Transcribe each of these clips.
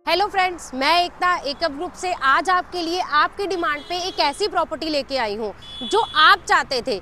Hello friends, मैं एकता एकअप group से आज आपके लिए आपकी डिमांड पे एक ऐसी प्रॉपर्टी लेके आई हूँ जो आप चाहते थे।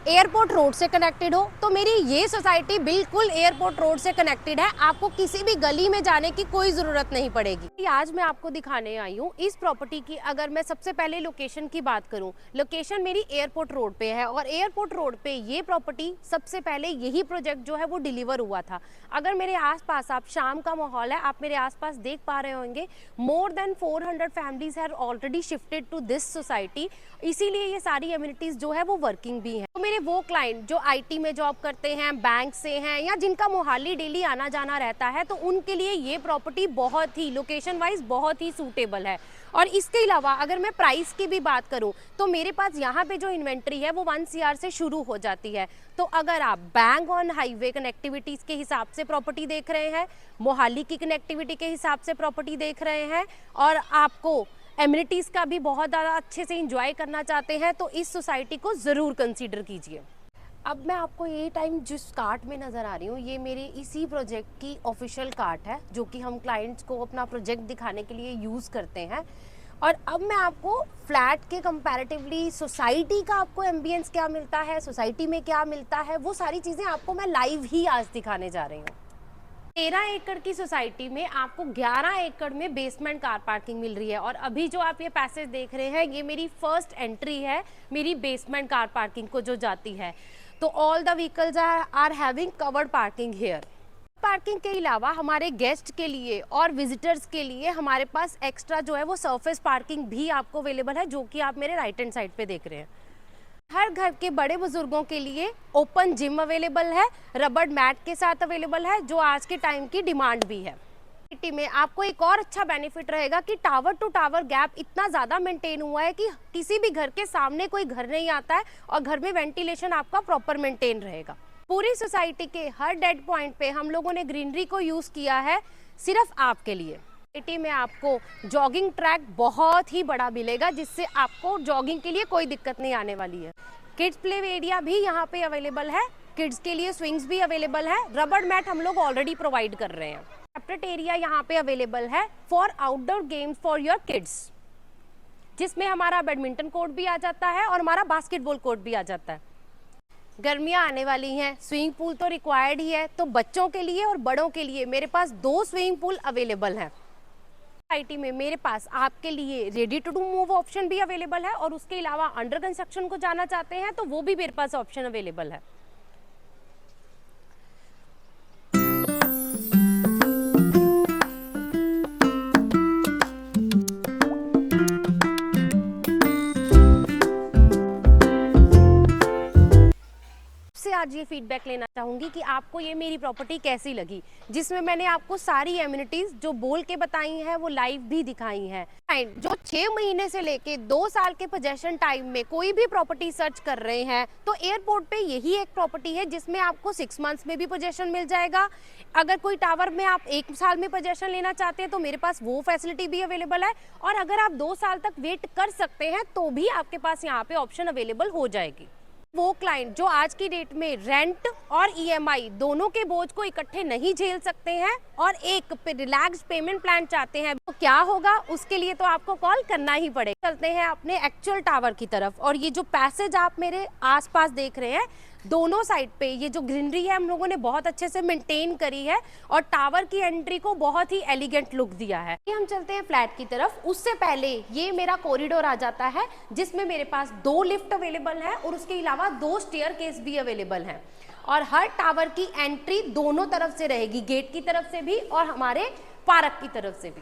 एयरपोर्ट रोड से कनेक्टेड हो, तो मेरी ये सोसाइटी बिल्कुल एयरपोर्ट रोड से कनेक्टेड है। आपको किसी भी गली में जाने की कोई ज़रूरत नहीं पड़ेगी। आज मैं आपको दिखाने आई हूँ इस प्रॉपर्टी की। अगर मैं सबसे पहले लोकेशन की बात करूँ, लोकेशन मेरी एयरपोर्ट रोड पे है और एयरपोर्ट रोड पे ये प्रॉपर्टी सबसे पहले यही प्रोजेक्ट जो है वो डिलीवर हुआ था। अगर मेरे आसपास, आप शाम का माहौल है, आप मेरे आसपास देख पा रहे होंगे, more than 400 families have already shifted to this society. इसीलिए ये सारी एमिनिटीज जो है वो वर्किंग भी हैं। तो मेरे वो क्लाइंट जो आईटी में जॉब करते हैं, बैंक से हैं, या जिनका मोहाली डेली आना जाना रहता है, तो उनके लिए ये प्रॉपर्टी बहुत ही लोकेशन वाइज बहुत ही सूटेबल है। और इसके अलावा अगर मैं प्राइस की भी बात करूं, तो मेरे पास यहाँ पे जो इन्वेंट्री है वो 1 CR से शुरू हो जाती है। तो अगर आप बैंक ऑन हाईवे कनेक्टिविटीज़ के हिसाब से प्रॉपर्टी देख रहे हैं, मोहाली की कनेक्टिविटी के हिसाब से प्रॉपर्टी देख रहे हैं, और आपको एमिनिटीज़ का भी बहुत ज़्यादा अच्छे से इंजॉय करना चाहते हैं, तो इस सोसाइटी को ज़रूर कंसीडर कीजिए। अब मैं आपको ये टाइम जिस कार्ट में नज़र आ रही हूँ, ये मेरे इसी प्रोजेक्ट की ऑफिशियल कार्ट है, जो कि हम क्लाइंट्स को अपना प्रोजेक्ट दिखाने के लिए यूज़ करते हैं। और अब मैं आपको फ्लैट के कंपैरेटिवली सोसाइटी का आपको एम्बियंस क्या मिलता है, सोसाइटी में क्या मिलता है, वो सारी चीज़ें आपको मैं लाइव ही आज दिखाने जा रही हूँ। 13 एकड़ की सोसाइटी में आपको 11 एकड़ में बेसमेंट कार पार्किंग मिल रही है। और अभी जो आप ये पैसेज देख रहे हैं, ये मेरी फर्स्ट एंट्री है मेरी बेसमेंट कार पार्किंग को जो जाती है। तो all the vehicles are having covered parking here. Parking के अलावा हमारे गेस्ट के लिए और विजिटर्स के लिए हमारे पास एक्स्ट्रा जो है वो सरफेस पार्किंग भी आपको अवेलेबल है, जो कि आप मेरे राइट हैंड साइड पे देख रहे हैं। हर घर के बड़े बुजुर्गों के लिए ओपन जिम अवेलेबल है, रबड़ मैट के साथ अवेलेबल है, जो आज के टाइम की डिमांड भी है। सिटी में आपको एक और अच्छा बेनिफिट रहेगा कि टावर टू टावर गैप इतना ज़्यादा मेंटेन हुआ है कि किसी भी घर के सामने कोई घर नहीं आता है, और घर में वेंटिलेशन आपका प्रॉपर मेंटेन रहेगा। पूरी सोसाइटी के हर डेड पॉइंट पे हम लोगों ने ग्रीनरी को यूज़ किया है, सिर्फ आपके लिए। सिटी में आपको जॉगिंग ट्रैक बहुत ही बड़ा मिलेगा, जिससे आपको जॉगिंग के लिए कोई दिक्कत नहीं आने वाली है। किड्स प्ले एरिया भी यहाँ पे अवेलेबल है, किड्स के लिए स्विंग्स भी अवेलेबल है, रबड़ मैट हम लोग ऑलरेडी प्रोवाइड कर रहे हैं। सेपरेट एरिया यहाँ पे अवेलेबल है for outdoor games for your kids, जिसमें हमारा बैडमिंटन कोर्ट भी आ जाता है और हमारा बास्केटबॉल कोर्ट भी आ जाता है। गर्मियाँ आने वाली हैं, स्विमिंग पूल तो रिक्वायर्ड ही है, तो बच्चों के लिए और बड़ों के लिए मेरे पास 2 स्विमिंग पूल अवेलेबल हैं। सोसाइटी में मेरे पास आपके लिए रेडी टू मूव ऑप्शन भी अवेलेबल है, और उसके अलावा अंडर कंस्ट्रक्शन को जाना चाहते हैं तो वो भी मेरे पास ऑप्शन अवेलेबल है। से आज ये फीडबैक लेना चाहूँगी कि आपको ये मेरी प्रॉपर्टी कैसी लगी, जिसमें मैंने आपको सारी एमिनिटीज़ जो बोल के बताई हैं वो लाइव भी दिखाई हैं। जो 6 महीने से लेके 2 साल के पोजेशन टाइम में कोई भी प्रॉपर्टी सर्च कर रहे हैं, तो एयरपोर्ट पे यही एक प्रॉपर्टी है जिसमें आपको 6 मंथ्स में भी पोजेशन मिल जाएगा। अगर कोई टावर में आप 1 साल में पोजेशन लेना चाहते हैं तो मेरे पास वो फैसिलिटी भी अवेलेबल है, और अगर आप 2 साल तक वेट कर सकते हैं तो भी आपके पास यहाँ पे ऑप्शन अवेलेबल हो जाएगी। वो क्लाइंट जो आज की डेट में रेंट और ईएमआई दोनों के बोझ को इकट्ठे नहीं झेल सकते हैं और एक रिलैक्स पेमेंट प्लान चाहते हैं, तो क्या होगा, उसके लिए तो आपको कॉल करना ही पड़ेगा। चलते हैं अपने एक्चुअल टावर की तरफ। और ये जो पैसेज आप मेरे आसपास देख रहे हैं, दोनों साइड पे ये जो ग्रीनरी है हम लोगों ने बहुत अच्छे से मेंटेन करी है, और टावर की एंट्री को बहुत ही एलिगेंट लुक दिया है। हम चलते हैं फ्लैट की तरफ। उससे पहले ये मेरा कॉरिडोर आ जाता है, जिसमें मेरे पास 2 लिफ्ट अवेलेबल है और उसके अलावा 2 स्टेयरकेस भी अवेलेबल हैं। और हर टावर की एंट्री दोनों तरफ से रहेगी, गेट की तरफ से भी और हमारे पार्क की तरफ से भी।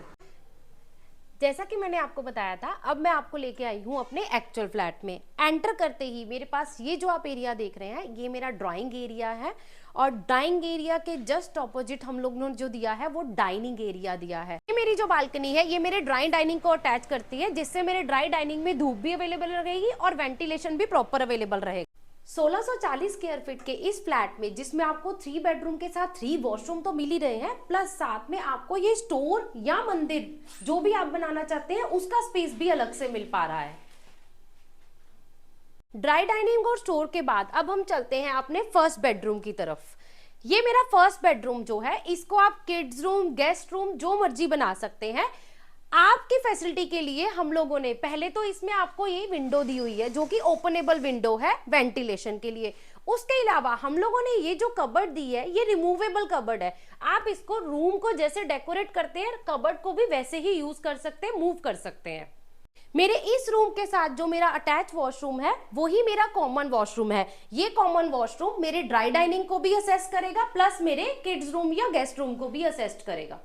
जैसा कि मैंने आपको बताया था, अब मैं आपको लेके आई हूँ अपने एक्चुअल फ्लैट में। एंटर करते ही मेरे पास ये जो आप एरिया देख रहे हैं, ये मेरा ड्राइंग एरिया है, और डाइनिंग एरिया के जस्ट ऑपोजिट हम लोगों ने जो दिया है वो डाइनिंग एरिया दिया है। ये मेरी जो बालकनी है, ये मेरे ड्राई डाइनिंग को अटैच करती है, जिससे मेरे ड्राई डाइनिंग में धूप भी अवेलेबल रहेगी और वेंटिलेशन भी प्रॉपर अवेलेबल रहेगा। 1640 स्क्वायर फीट के इस फ्लैट में, जिसमें आपको 3 बेडरूम के साथ 3 वॉशरूम तो मिल ही रहे हैं, प्लस साथ में आपको ये स्टोर या मंदिर जो भी आप बनाना चाहते हैं उसका स्पेस भी अलग से मिल पा रहा है। ड्राई डाइनिंग और स्टोर के बाद अब हम चलते हैं अपने फर्स्ट बेडरूम की तरफ। ये मेरा फर्स्ट बेडरूम जो है, इसको आप किड्स रूम, गेस्ट रूम जो मर्जी बना सकते हैं। आपकी फैसिलिटी के लिए हम लोगों ने पहले तो इसमें आपको ये विंडो दी हुई है जो कि ओपनेबल विंडो है वेंटिलेशन के लिए। उसके अलावा हम लोगों ने ये जो कबर्ड दी है ये रिमूवेबल कबर्ड है। आप इसको रूम को जैसे डेकोरेट करते हैं कबर्ड को भी वैसे ही यूज कर सकते हैं, मूव कर सकते हैं। मेरे इस रूम के साथ जो मेरा अटैच वॉशरूम है वही मेरा कॉमन वॉशरूम है। ये कॉमन वॉशरूम मेरे ड्राई डाइनिंग को भी असिस्ट करेगा प्लस मेरे किड्स रूम या गेस्ट रूम को भी असिस्ट करेगा।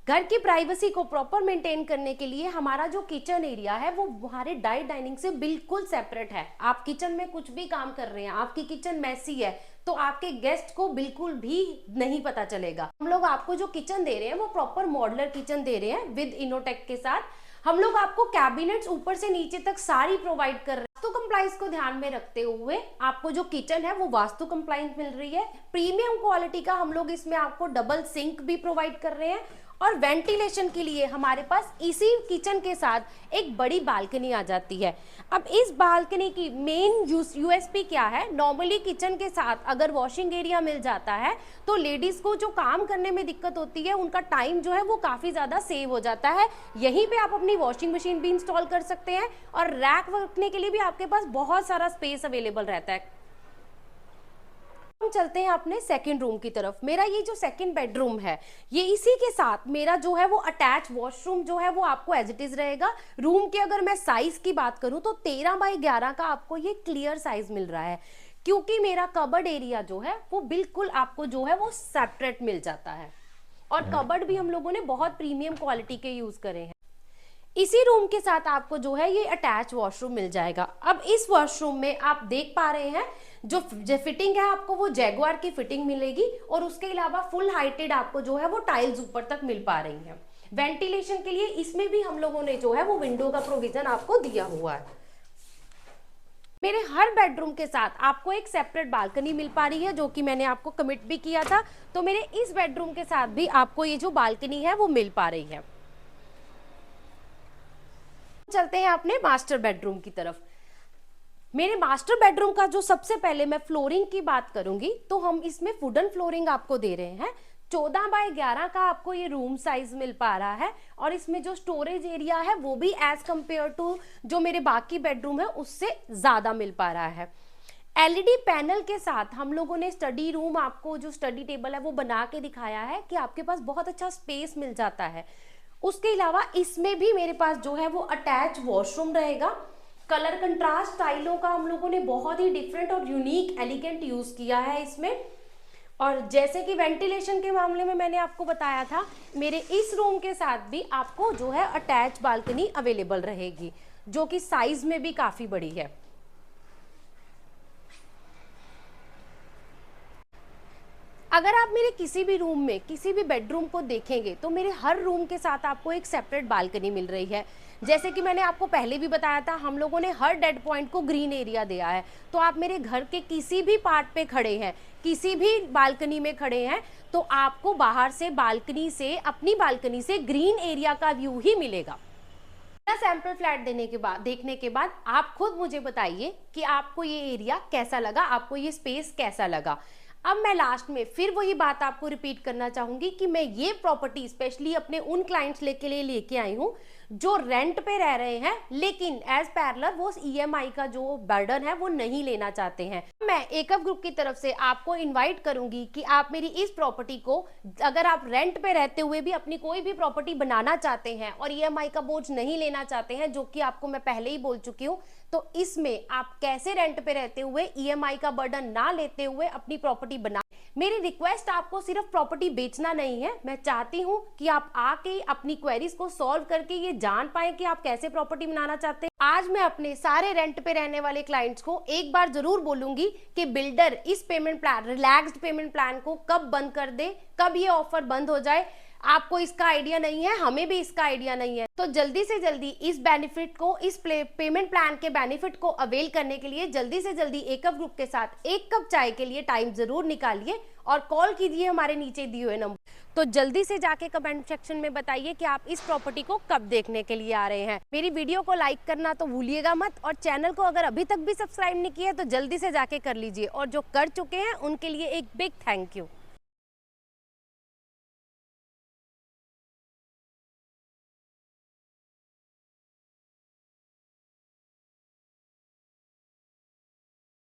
घर की प्राइवेसी को प्रॉपर मेंटेन करने के लिए हमारा जो किचन एरिया है वो हमारे डाइनिंग से बिल्कुल सेपरेट है। आप किचन में कुछ भी काम कर रहे हैं, आपकी किचन मैसी है तो आपके गेस्ट को बिल्कुल भी नहीं पता चलेगा। हम लोग आपको जो किचन दे रहे हैं वो प्रॉपर मॉड्यूलर किचन दे रहे हैं विद इनोटेक के साथ। हम लोग आपको कैबिनेट्स ऊपर से नीचे तक सारी प्रोवाइड कर रहे हैं। वास्तु कंप्लाइंस को ध्यान में रखते हुए आपको जो किचन है वो वास्तु कंप्लाइंस मिल रही है। प्रीमियम क्वालिटी का हम लोग इसमें आपको डबल सिंक भी प्रोवाइड कर रहे हैं और वेंटिलेशन के लिए हमारे पास इसी किचन के साथ एक बड़ी बालकनी आ जाती है। अब इस बालकनी की मेन यूएसपी क्या है? नॉर्मली किचन के साथ अगर वॉशिंग एरिया मिल जाता है तो लेडीज को जो काम करने में दिक्कत होती है उनका टाइम जो है वो काफी ज्यादा सेव हो जाता है। यहीं पे आप अपनी वॉशिंग मशीन भी इंस्टॉल कर सकते हैं और रैक रखने के लिए भी आपके पास बहुत सारा स्पेस अवेलेबल रहता है। हम चलते हैं अपने सेकंड रूम की तरफ। मेरा ये जो सेकंड बेडरूम है ये इसी के साथ मेरा जो है वो अटैच वॉशरूम जो है वो आपको एज इट इज रहेगा। रूम के अगर मैं साइज की बात करूं तो 13 बाई 11 का आपको ये क्लियर साइज मिल रहा है क्योंकि मेरा कबर्ड एरिया जो है वो बिल्कुल आपको जो है वो सेपरेट मिल जाता है और कबर्ड भी हम लोगों ने बहुत प्रीमियम क्वालिटी के यूज करे हैं। इसी रूम के साथ आपको जो है ये अटैच वॉशरूम मिल जाएगा। अब इस वॉशरूम में आप देख पा रहे हैं जो फिटिंग है आपको वो जैगुआर की फिटिंग मिलेगी और उसके अलावा फुल हाइटेड आपको जो है वो टाइल्स ऊपर तक मिल पा रही हैं। वेंटिलेशन के लिए इसमें भी हम लोगों ने जो है वो विंडो का प्रोविजन आपको दिया हुआ है। मेरे हर बेडरूम के साथ आपको एक सेपरेट बालकनी मिल पा रही है जो कि मैंने आपको कमिट भी किया था। तो मेरे इस बेडरूम के साथ भी आपको ये जो बालकनी है वो मिल पा रही है। चलते हैं अपने मास्टर बेडरूम की तरफ। मेरे मास्टर बेडरूम का जो सबसे पहले मैं फ्लोरिंग की बात करूंगी तो हम इसमें वुडन फ्लोरिंग आपको दे रहे हैं। 14 बाई 11 का आपको ये रूम साइज मिल पा रहा है और इसमें जो स्टोरेज एरिया है वो भी एज कंपेयर टू जो मेरे बाकी बेडरूम है उससे ज्यादा मिल पा रहा है। एलईडी पैनल के साथ हम लोगों ने स्टडी रूम आपको जो स्टडी टेबल है वो बना के दिखाया है कि आपके पास बहुत अच्छा स्पेस मिल जाता है। उसके अलावा इसमें भी मेरे पास जो है वो अटैच वॉशरूम रहेगा। कलर कंट्रास्ट स्टाइलों का हम लोगों ने बहुत ही डिफरेंट और यूनिक एलिगेंट यूज किया है इसमें। और जैसे कि वेंटिलेशन के मामले में मैंने आपको बताया था मेरे इस रूम के साथ भी आपको जो है अटैच बालकनी अवेलेबल रहेगी जो कि साइज में भी काफी बड़ी है। अगर आप मेरे किसी भी रूम में किसी भी बेडरूम को देखेंगे तो मेरे हर रूम के साथ आपको एक सेपरेट बालकनी मिल रही है। जैसे कि मैंने आपको पहले भी बताया था हम लोगों ने हर डेड पॉइंट को ग्रीन एरिया दिया है। तो आप मेरे घर के किसी भी पार्ट पे खड़े हैं, किसी भी बालकनी में खड़े हैं तो आपको बाहर से बालकनी से अपनी बालकनी से ग्रीन एरिया का व्यू ही मिलेगा। सैंपल फ्लैट देखने के बाद आप खुद मुझे बताइए कि आपको ये एरिया कैसा लगा, आपको ये स्पेस कैसा लगा। अब मैं लास्ट में फिर वही बात आपको रिपीट करना चाहूंगी कि मैं ये प्रॉपर्टी स्पेशली अपने उन क्लाइंट्स लेके आई हूँ जो रेंट पे रह रहे हैं लेकिन एज पैरेलल वो ईएमआई का जो बर्डन है वो नहीं लेना चाहते हैं। मैं एकअप ग्रुप की तरफ से आपको इनवाइट करूंगी कि आप मेरी इस प्रॉपर्टी को अगर आप रेंट पे रहते हुए भी अपनी कोई भी प्रॉपर्टी बनाना चाहते हैं और ईएमआई का बोझ नहीं लेना चाहते हैं जो कि आपको मैं पहले ही बोल चुकी हूँ, तो इसमें आप कैसे रेंट पे रहते हुए ईएमआई का बर्डन ना लेते हुए अपनी प्रॉपर्टी बना। मेरी रिक्वेस्ट आपको सिर्फ प्रॉपर्टी बेचना नहीं है, मैं चाहती हूं कि आप आके अपनी क्वेरीज को सॉल्व करके ये जान पाए कि आप कैसे प्रॉपर्टी बनाना चाहते हैं। आज मैं अपने सारे रेंट पे रहने वाले क्लाइंट्स को एक बार जरूर बोलूंगी कि बिल्डर इस payment plan, relaxed payment plan को कब बंद कर दे, कब ये ऑफर बंद हो जाए। आपको इसका आइडिया नहीं है, हमें भी इसका आइडिया नहीं है। तो जल्दी से जल्दी इस बेनिफिट को, इस पेमेंट प्लान के बेनिफिट को अवेल करने के लिए जल्दी से जल्दी एकअप ग्रुप के साथ एक कप चाय के लिए टाइम जरूर निकालिए और कॉल कीजिए हमारे नीचे दिए हुए नंबर। तो जल्दी से जाके कमेंट सेक्शन में बताइए कि आप इस प्रॉपर्टी को कब देखने के लिए आ रहे हैं। मेरी वीडियो को लाइक करना तो भूलिएगा मत, और चैनल को अगर अभी तक भी सब्सक्राइब नहीं किया है तो जल्दी से जाके कर लीजिए, और जो कर चुके हैं उनके लिए एक बिग थैंक यू।